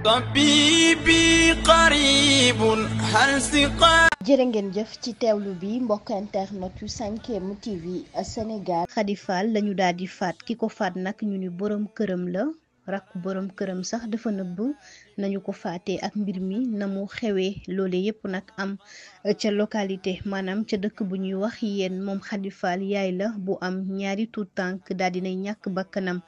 طبيبي قريب هل سقا jërë ngeen jëf ci teewlu bi mbokk internet yu 5M TV Sénégal. Khady Fall lañu daal di faat ki ko faat nag ñu ni borom këram la rakk borom këram sax dafa nëbb nañu ko faatee ak mbir mi na mu xewee loole yépp nag am ca localité maanaam ca dëkk bu ñuy wax yéen moom Khady Fall yaay la bu am ñaari tuut tànk daal dinay ñàkk bakkanam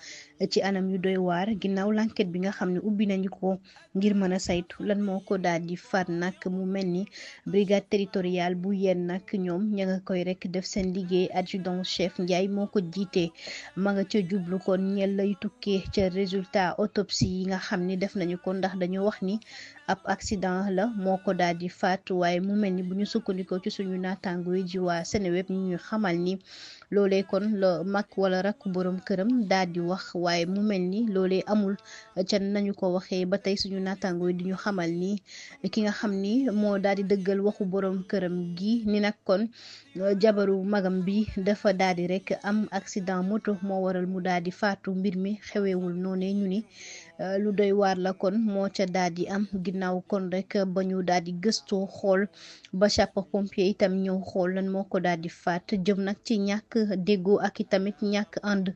ci anam yu doy waar ginnaaw l'enquête bi nga xam ne ubbi nañu ko ngir mën a saytu lan moo ko daal di faat nag mu mel ni brigade territoriale bu yéen nag ñoom ña nga koy rek def seen liggéey adjudant chef Ndiaye moo ko jiitee ma nga ca jublu kon ñel lay tukkee ca résultat autopsie yi nga xam ni def nañu ko ndax dañu wax ni ab accident la moo ko daal di faat waaye mu mel ni bu ñu sukkandikoo ci suñu naataango yi ji waa Seneweb ñu ñuy xamal ni loolee kon la mag wala rakk borom këram daal di wax waaye mu mel ni loolee amul ca nañu ko waxee ba tey suñu naataango yi di ñu xamal ni ki nga xam ni moo daal di dëggal waxu borom këram gi ni nag kon jabaru magam bi dafa daal di rek am accident moto moo waral mu daal di faatu mbir mi xewewul noonee ñu ni lu doy waar la kon moo ca daal di am ginnaaw kon rek ba ñu daal di gëstoo xool ba sapeur pompier itam ñëw xool lan moo ko daal di faat jëm nag ci ñàkk déggoo ak itamit ñàkk ànd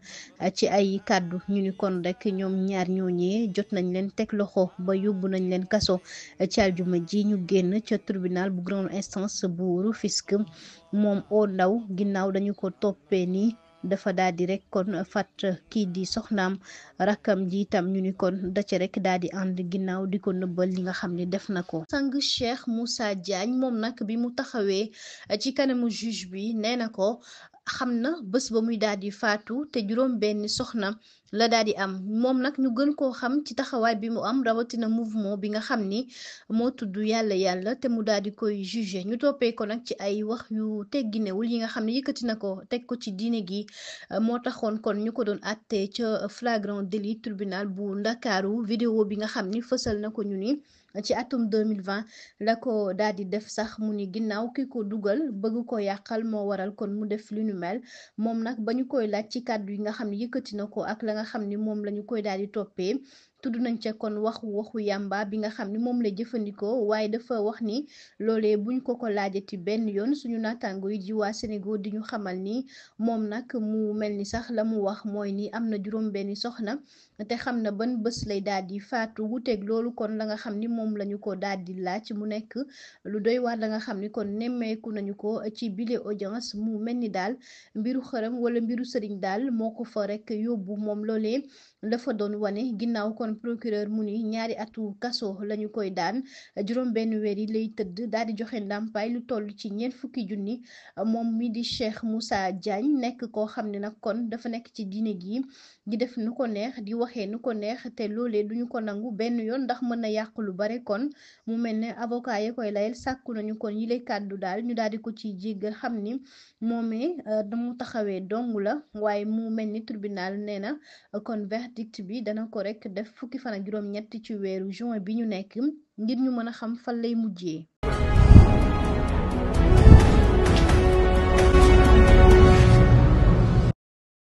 ci ay kàddu ñu ni kon rek ñoom ñaar ñooñee jot nañ leen teg loxo ba yóbbu nañ leen kaso ci aljuma ji ñu génn ca tribunal bu grande instance bu Rufisque moom oo ndaw ginnaaw dañu ko toppee ni dafa daal di rek kon fat kii di soxnaam rakkam ji itam ñu ni kon da ca rek daal di ànd ginnaaw di ko nëbbal li nga xam ne def na ko. sang Cheikh Moussa Diagne moom nag bi mu taxawee ci kanamu juge bi nee na ko xam na bés ba muy daal di faatu te juróom benni soxna la daal di am moom nag ñu gën koo xam ci taxawaay bi mu am rawatina mouvement bi nga xam ni moo tudd yàlla yàlla te mu daal di koy jugé ñu toppee ko nag ci ay wax yu tegginewul yi nga xam ne yëkkati na ko teg ko ci diine gi moo taxoon kon ñu ko doon àtte ca flagrant délit tribunal bu Ndakaaru vidéo bi nga xam ni fësal na ko ñu ni ci atum 2020 la ko daal di def sax mu ni ginnaaw ki ko dugal bëgg ko yàqal moo waral kon mu def li nu mel moom nag ba ñu koy laaj ci kàddu yi nga xam ne yëkkati na ko ak la nga xam ni moom la ñu koy daal di toppee tudd nañ ca kon waxu yàmba bi nga xam ni moom la jëfandikoo waaye dafa wax ni loolee buñ ko laajati benn yoon suñu naataango yi ji waa Sénégal di ñu xamal ni moom nag mu mel ni sax la mu wax mooy ni am na juróom benni soxna te xam na ban bés lay daal di faatu wuteeg loolu kon la nga xam ni moom la ñu ko daal di laaj mu nekk lu doy waar la nga xam ni kon nemmeeku nañu ko ci bile audience mu mel ni daal mbiru xërëm wala mbiru sëriñ daal moo ko fa rek yóbbu moom loolee dafa doon wane ginnaaw kon procureur mu ni ñaari atu kaso lañu koy daan juróom benn weer yi lay tëdd daal di joxe ndàmpaay lu toll ci ñeent fukki junni moom mi di Cheikh Moussa Diagne nekk koo xam ne nag kon dafa nekk ci diine gi di def nu ko neex di waxee nu ko neex te loolee duñu ko nangu benn yoon ndax mën na yàq lu bare kon mu mel ne avocat ya koy layel sàkku nañu kon yile kàddu daal ñu daal di ko ci jéggal xam ni moomee damu taxawee dong la waaye mu mel ni tribunal nee na kon verdict bi dana ko rek def fukki fan ak juróom ñett ci weeru juin bi ñu nekk ngir ñu mën a xam fan lay mujjee